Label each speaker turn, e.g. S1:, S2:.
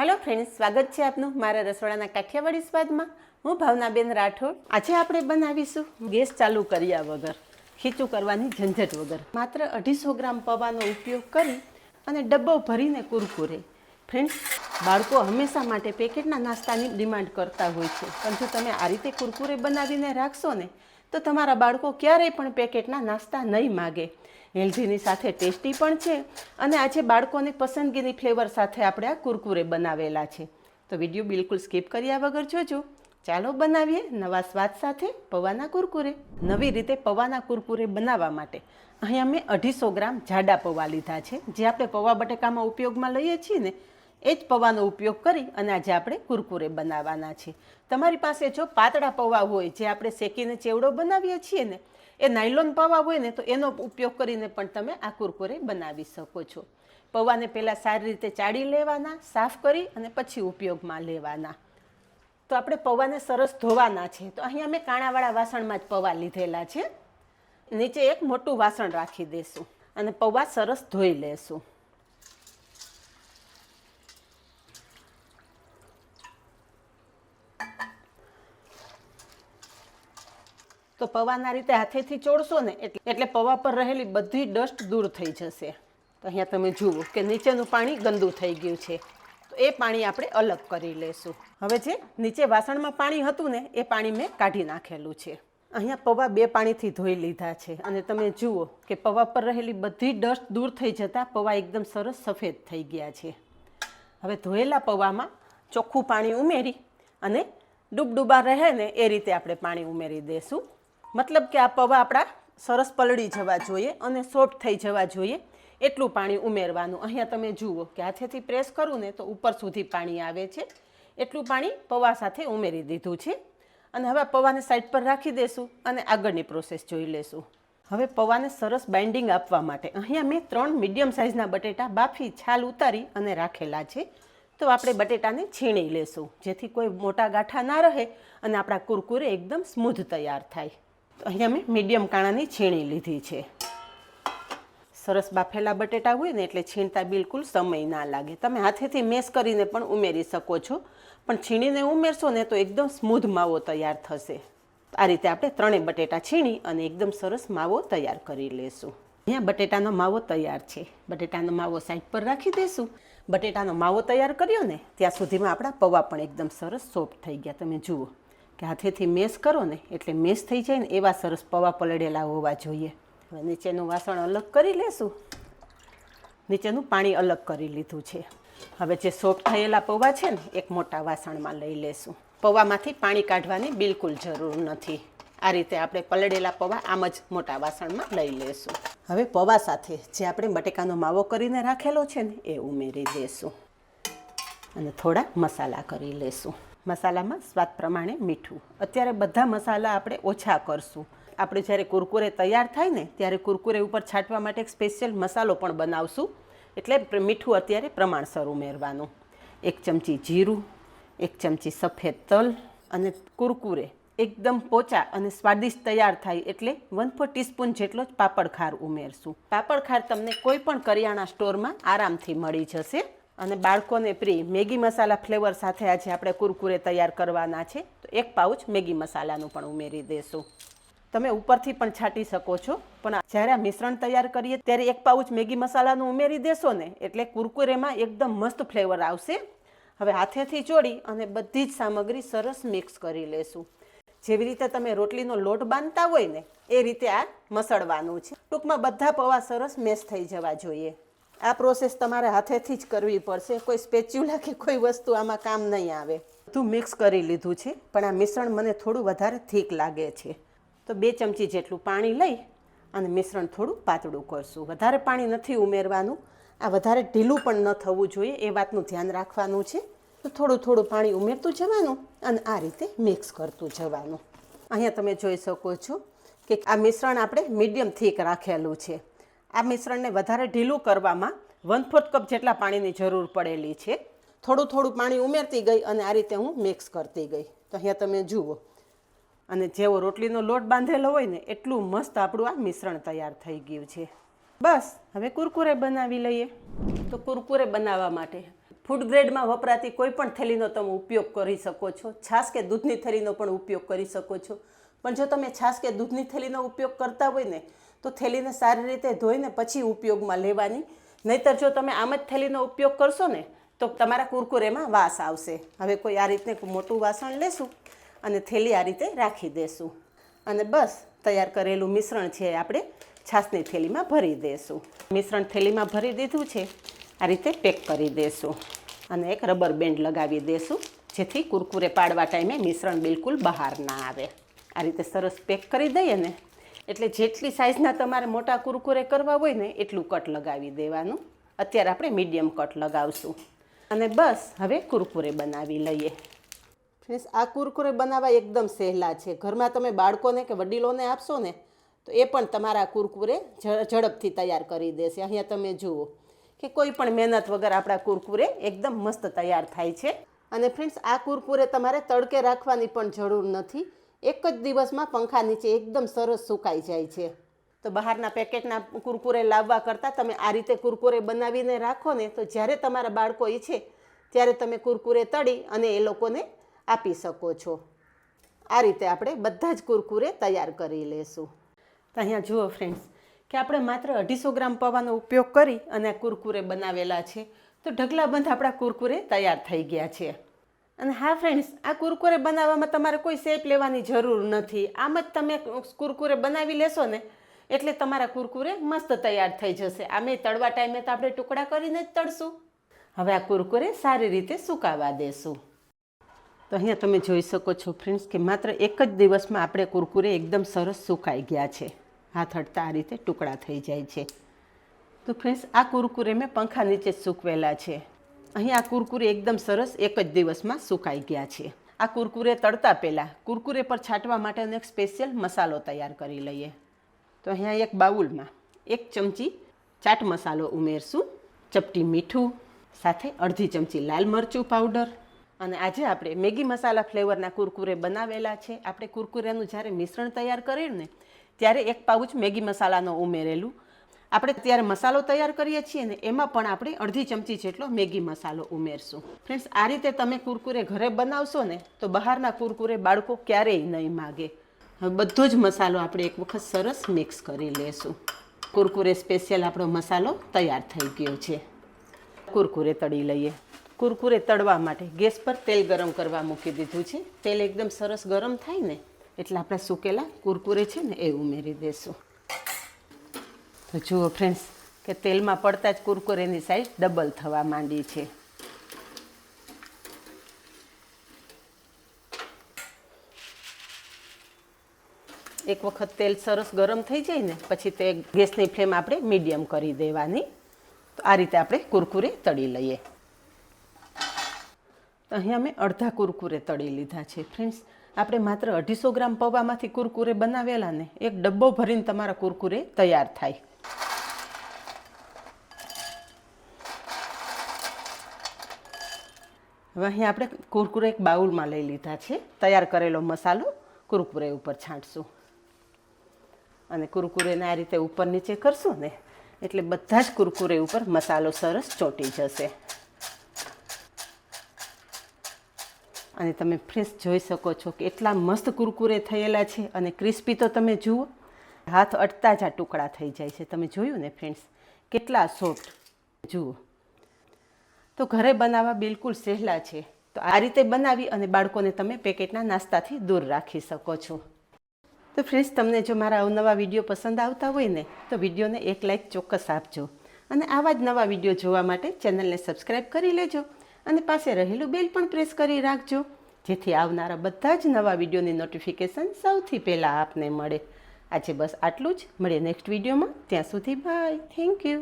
S1: Hello friends, स्वागत है आपनु मारा रसोड़ाना काठियावाड़ी स्वादमां। हूँ भावनाबेन राठोड। आज આપણે બનાવીશું ગેસ ચાલુ કર્યા વગર, ખીચું કરવાની ઝંઝટ વગર માત્ર 250 ગ્રામ પૌવાનો ઉપયોગ કરી અને ડબ્બો ભરીને કુરકુરે। ફ્રેન્ડ્સ, બાળકો હંમેશા માટે પેકેટના નાસ્તાની ડિમાન્ડ કરતા હોય છે, પણ જો તમે આ રીતે કુરકુરે બનાવીને રાખશો ને તો તમારા બાળકો ક્યારેય પણ પેકેટના નાસ્તા નહીં માગે। હેલ્ધીની સાથે ટેસ્ટી પણ છે અને આજે બાળકોની પસંદગીની ફ્લેવર સાથે આપણે આ કુરકુરે બનાવેલા છે। તો વિડીયો બિલકુલ સ્કીપ કર્યા વગર જોજો। ચાલો બનાવીએ નવા સ્વાદ સાથે પૌવાના કુરકુરે। નવી રીતે પૌવાના કુરકુરે બનાવવા માટે અહીંયા મેં 250 ગ્રામ જાડા પૌવા લીધા છે, જે આપણે પૌવા બટેકામાં ઉપયોગમાં લઈએ છીએ ને એ જ પૌવાનો ઉપયોગ કરી અને આજે આપણે કુરકુરે બનાવવાના છે। તમારી પાસે જો પાતળા પૌવા હોય, જે આપણે શેકીને ચેવડો બનાવીએ છીએ ને એ નાયલોન પૌવા હોય ને તો એનો ઉપયોગ કરીને પણ તમે આ કુરકુરે બનાવી શકો છો। પૌવાને પહેલાં સારી રીતે ચાળી લેવાના, સાફ કરી અને પછી ઉપયોગમાં લેવાના। તો આપણે પૌવાને સરસ ધોવાના છે। તો અહીંયા મેં કાણાવાળા વાસણમાં જ પૌવા લીધેલા છે। નીચે એક મોટું વાસણ રાખી દેશું અને પૌવા સરસ ધોઈ લેશું। તો પૌવાના રીતે હાથેથી ચોળશો ને એટલે પૌવા પર રહેલી બધી ડસ્ટ દૂર થઈ જશે। તો અહીંયા તમે જુઓ કે નીચેનું પાણી ગંદુ થઈ ગયું છે, તો એ પાણી આપણે અલગ કરી લેશું। હવે જે નીચે વાસણમાં પાણી હતું ને એ પાણી મેં કાઢી નાખેલું છે। અહીંયા પૌવા 2 પાણીથી ધોઈ લીધા છે અને તમે જુઓ કે પૌવા પર રહેલી બધી ડસ્ટ દૂર થઈ જતાં પૌવા એકદમ સરસ સફેદ થઈ ગયા છે। હવે ધોયેલા પૌવામાં ચોખ્ખું પાણી ઉમેરી અને ડૂબડૂબા રહે ને એ રીતે આપણે પાણી ઉમેરી દઈશું। મતલબ કે આ પૌવા આપણા સરસ પલળી જવા જોઈએ અને સોફ્ટ થઈ જવા જોઈએ એટલું પાણી ઉમેરવાનું। અહીંયા તમે જુઓ કે હાથેથી પ્રેસ કરું ને તો ઉપર સુધી પાણી આવે છે, એટલું પાણી પૌવા સાથે ઉમેરી દીધું છે। અને હવે પૌવાને સાઈડ પર રાખી દઈશું અને આગળની પ્રોસેસ જોઈ લેશું। હવે પૌવાને સરસ બાઇન્ડિંગ આપવા માટે અહીંયા મેં 3 મીડિયમ સાઇઝના બટેટા બાફી છાલ ઉતારી અને રાખેલા છે। તો આપણે બટેટાને છીણી લેશું, જેથી કોઈ મોટા ગાંઠા ના રહે અને આપણા કુરકુરે એકદમ સ્મૂધ તૈયાર થાય। તો અહીંયા મેં મીડિયમ કાણાની છીણી લીધી છે। સરસ બાફેલા બટેટા હોય ને એટલે છીણતા બિલકુલ સમય ના લાગે। તમે હાથેથી મેશ કરીને પણ ઉમેરી શકો છો, પણ છીણીને ઉમેરશો ને તો એકદમ સ્મૂધ માવો તૈયાર થશે। આ રીતે આપણે 3 બટેટા છીણી અને એકદમ સરસ માવો તૈયાર કરી લેશું। અહીંયા બટેટાનો માવો તૈયાર છે। બટેટાનો માવો સાઈડ પર રાખી દઈશું। બટેટાનો માવો તૈયાર કર્યો ને ત્યાં સુધીમાં આપણા પૌવા પણ એકદમ સરસ સોફ્ટ થઈ ગયા। તમે જુઓ કે હાથેથી મેશ કરો ને એટલે મેશ થઈ જાય ને એવા સરસ પૌવા પલળેલા હોવા જોઈએ। હવે નીચેનું વાસણ અલગ કરી લેશું, નીચેનું પાણી અલગ કરી લીધું છે। હવે જે સોફ્ટ થયેલા પૌવા છે ને એક મોટા વાસણમાં લઈ લેશું। પૌવામાંથી પાણી કાઢવાની બિલકુલ જરૂર નથી। આ રીતે આપણે પલળેલા પૌવા આમ જ મોટા વાસણમાં લઈ લેશું। હવે પૌવા સાથે જે આપણે બટેકાનો માવો કરીને રાખેલો છે ને એ ઉમેરી દેશું અને થોડા મસાલા કરી લેશું। મસાલામાં સ્વાદ પ્રમાણે મીઠું। અત્યારે બધા મસાલા આપણે ઓછા કરશું। આપણે જ્યારે કુરકુરે તૈયાર થાય ને ત્યારે કુરકુરે ઉપર છાંટવા માટે એક સ્પેશિયલ મસાલો પણ બનાવશું, એટલે મીઠું અત્યારે પ્રમાણસર ઉમેરવાનું। 1 ચમચી જીરું, 1 ચમચી સફેદ તલ અને કુરકુરે એકદમ પોચા અને સ્વાદિષ્ટ તૈયાર થાય એટલે 1/4 ટીસ્પૂન જેટલો જ પાપડ ખાર ઉમેરશું। પાપડ ખાર તમને કોઈ પણ કરિયાણા સ્ટોરમાં આરામથી મળી જશે અને બાળકોને પ્રિય મેગી મસાલા ફ્લેવર સાથે આજે આપણે કુરકુરે તૈયાર કરવાના છે। તો 1 પાઉચ મેગી મસાલાનું પણ ઉમેરી દેશું। તમે ઉપરથી પણ છાંટી શકો છો, પણ જ્યારે આ મિશ્રણ તૈયાર કરીએ ત્યારે 1 પાઉચ મેગી મસાલાનું ઉમેરી દેશો ને એટલે કુરકુરેમાં એકદમ મસ્ત ફ્લેવર આવશે। હવે હાથેથી ચોળી અને બધી જ સામગ્રી સરસ મિક્સ કરી લેશું। જેવી રીતે તમે રોટલીનો લોટ બાંધતા હોય ને એ રીતે આ મસળવાનું છે। ટૂંકમાં બધા પૌવા સરસ મેશ થઈ જવા જોઈએ। આ પ્રોસેસ તમારે હાથેથી જ કરવી પડશે, કોઈ સ્પેચ્યુલા કે કોઈ વસ્તુ આમાં કામ નહીં આવે। બધું મિક્સ કરી લીધું છે, પણ આ મિશ્રણ મને થોડું વધારે થીક લાગે છે, તો 2 ચમચી જેટલું પાણી લઈ અને મિશ્રણ થોડું પાતળું કરશું। વધારે પાણી નથી ઉમેરવાનું, આ વધારે ઢીલું પણ ન થવું જોઈએ એ વાતનું ધ્યાન રાખવાનું છે। તો થોડું થોડું પાણી ઉમેરતું જવાનું અને આ રીતે મિક્સ કરતું જવાનું। અહીંયા તમે જોઈ શકો છો કે આ મિશ્રણ આપણે મીડિયમ થીક રાખેલું છે। આ મિશ્રણને વધારે ઢીલું કરવામાં 1/4 કપ જેટલા પાણીની જરૂર પડેલી છે। થોડું થોડું પાણી ઉમેરતી ગઈ અને આ રીતે હું મિક્સ કરતી ગઈ। તો અહીંયા તમે જુઓ, અને જેવો રોટલીનો લોટ બાંધેલો હોય ને એટલું મસ્ત આપણું આ મિશ્રણ તૈયાર થઈ ગયું છે। બસ હવે કુરકુરે બનાવી લઈએ। તો કુરકુરે બનાવવા માટે ફૂડ ગ્રેડમાં વપરાતી કોઈ પણ થેલીનો તમે ઉપયોગ કરી શકો છો. છાશ કે દૂધની થેલીનો પણ ઉપયોગ કરી શકો છો. પણ જો તમે છાશ કે દૂધની થેલીનો ઉપયોગ કરતા હોય ને તો થેલીને સારી રીતે ધોઈને પછી ઉપયોગમાં લેવાની. નહીંતર જો તમે આમ જ થેલીનો ઉપયોગ કરશો ને તો તમારા કુરકુરેમાં વાસ આવશે. હવે કોઈ આ રીતે મોટું વાસણ લેશું અને થેલી આ રીતે રાખી દેશું અને બસ તૈયાર કરેલું મિશ્રણ છે આપણે છાશની થેલીમાં ભરી દેશું. મિશ્રણ થેલીમાં ભરી દીધું છે. આ રીતે પેક કરી દેશું અને એક રબર બેન્ડ લગાવી દેશું જેથી કુરકુરે પાડવા ટાઈમે મિશ્રણ બિલકુલ બહાર ના આવે. આ રીતે સરસ પેક કરી દઈએ ને એટલે જેટલી સાઇઝના તમારે મોટા કુરકુરે કરવા હોય ને એટલું કટ લગાવી દેવાનું. અત્યારે આપણે મીડિયમ કટ લગાવશું અને બસ હવે કુરકુરે બનાવી લઈએ. ફ્રેન્ડ્સ, આ કુરકુરે બનાવવા એકદમ સહેલા છે. ઘરમાં તમે બાળકોને કે વડીલોને આપશો ને તો એ પણ તમારા કુરકુરે ઝડપથી તૈયાર કરી દેશે. અહીંયા તમે જુઓ કે કોઈ પણ મહેનત વગર આપણા કુરકુરે એકદમ મસ્ત તૈયાર થાય છે. અને ફ્રેન્ડ્સ, આ કુરકુરે તમારે તડકે રાખવાની પણ જરૂર નથી. એક જ દિવસમાં પંખા નીચે એકદમ સરસ સુકાઈ જાય છે. તો બહારના પેકેટના કુરકુરે લાવવા કરતાં તમે આ રીતે કુરકુરે બનાવીને રાખો ને તો જ્યારે તમારા બાળકો ઈચ્છે ત્યારે તમે કુરકુરે તળી અને એ લોકોને આપી શકો છો. આ રીતે આપણે બધા જ કુરકુરે તૈયાર કરી લેશું. તો અહીંયા જુઓ ફ્રેન્ડ્સ કે આપણે માત્ર 250 ગ્રામ પૌવાનો ઉપયોગ કરી અને આ કુરકુરે બનાવેલા છે. તો ઢગલાબંધ આપણા કુરકુરે તૈયાર થઈ ગયા છે. અને હા ફ્રેન્ડ્સ, આ કુરકુરે બનાવવામાં તમારે કોઈ શેપ લેવાની જરૂર નથી. આમ જ તમે કુરકુરે બનાવી લેશો ને એટલે તમારા કુરકુરે મસ્ત તૈયાર થઈ જશે. આમે તળવા ટાઈમે તો આપણે ટુકડા કરીને જ તળશું. હવે આ કુરકુરે સારી રીતે સુકાવા દેશું. તો અહીંયા તમે જોઈ શકો છો ફ્રેન્ડ્સ કે માત્ર એક જ દિવસમાં આપણે કુરકુરે એકદમ સરસ સુકાઈ ગયા છે. હાથ હટતા આ રીતે ટુકડા થઈ જાય છે. તો ફ્રેન્ડ્સ, આ કુરકુરે મેં પંખા નીચે જ સૂકવેલા છે. અહીં આ કુરકુરે એકદમ સરસ એક જ દિવસમાં સુકાઈ ગયા છે. આ કુરકુરે તળતા પહેલાં કુરકુરે પર છાંટવા માટેનો એક સ્પેશિયલ મસાલો તૈયાર કરી લઈએ. તો અહીંયા એક બાઉલમાં 1 ચમચી ચાટ મસાલો ઉમેરશું, ચપટી મીઠું, સાથે અડધી ચમચી લાલ મરચું પાવડર. અને આજે આપણે મેગી મસાલા ફ્લેવરના કુરકુરે બનાવેલા છે. આપણે કુરકુરેનું જ્યારે મિશ્રણ તૈયાર કર્યું ને ત્યારે 1 પાઉચ મેગી મસાલાનો ઉમેરેલું. આપણે ત્યારે મસાલો તૈયાર કરીએ છીએ ને એમાં પણ આપણે અડધી ચમચી જેટલો મેગી મસાલો ઉમેરશું. ફ્રેન્ડ્સ, આ રીતે તમે કુરકુરે ઘરે બનાવશો ને તો બહારના કુરકુરે બાળકો ક્યારેય નહીં માગે. હવે બધો જ મસાલો આપણે એક વખત સરસ મિક્સ કરી લેશું. કુરકુરે સ્પેશિયલ આપણો મસાલો તૈયાર થઈ ગયો છે. કુરકુરે તળી લઈએ. કુરકુરે તળવા માટે ગેસ પર તેલ ગરમ કરવા મૂકી દીધું છે. તેલ એકદમ સરસ ગરમ થાય ને એટલે આપણે સૂકેલા કુરકુરે છે ને એ ઉમેરી દેશું. તો જુઓ ફ્રેન્ડ્સ કે તેલમાં પડતા જ કુરકુરેની સાઈઝ ડબલ થવા માંડી છે. એક વખત તેલ સરસ ગરમ થઈ જાય ને પછી તે ગેસની ફ્લેમ આપણે મીડિયમ કરી દેવાની. તો આ રીતે આપણે કુરકુરે તળી લઈએ. તો અહીંયા મેં અડધા કુરકુરે તળી લીધા છે. ફ્રેન્ડ્સ, આપણે માત્ર 250 ગ્રામ પૌવામાંથી કુરકુરે બનાવેલા ને એક ડબ્બો ભરીને તમારા કુરકુરે તૈયાર થાય. હવે અહીં આપણે કુરકુરે એક બાઉલમાં લઈ લીધા છે. તૈયાર કરેલો મસાલો કુરકુરે ઉપર છાંટશું અને કુરકુરેને આ રીતે ઉપર નીચે કરશું ને એટલે બધા જ કુરકુરે ઉપર મસાલો સરસ ચોંટી જશે. અને તમે ફ્રેશ જોઈ શકો છો કે એટલા મસ્ત કુરકુરે થયેલા છે અને ક્રિસ્પી તો તમે જુઓ, હાથ અટતા જ આ ટુકડા થઈ જાય છે. તમે જોયું ને ફ્રેન્ડ્સ કેટલા સોફ્ટ જુઓ. તો ઘરે બનાવવા બિલકુલ સહેલા છે. તો આ રીતે બનાવી અને બાળકોને તમે પેકેટના નાસ્તાથી દૂર રાખી શકો છો. તો ફ્રેન્ડ્સ, તમને જો મારા અવનવા વિડીયો પસંદ આવતા હોય ને તો વિડીયોને એક લાઇક ચોક્કસ આપજો અને આવા જ નવા વિડીયો જોવા માટે ચેનલને સબસ્ક્રાઈબ કરી લેજો અને પાસે રહેલું બેલ પણ પ્રેસ કરી રાખજો જેથી આવનારા બધા જ નવા વિડીયોની નોટિફિકેશન સૌથી પહેલાં આપને મળે. આજે બસ આટલું જ. મળીએ નેક્સ્ટ વિડીયોમાં. ત્યાં સુધી બાય. Thank you.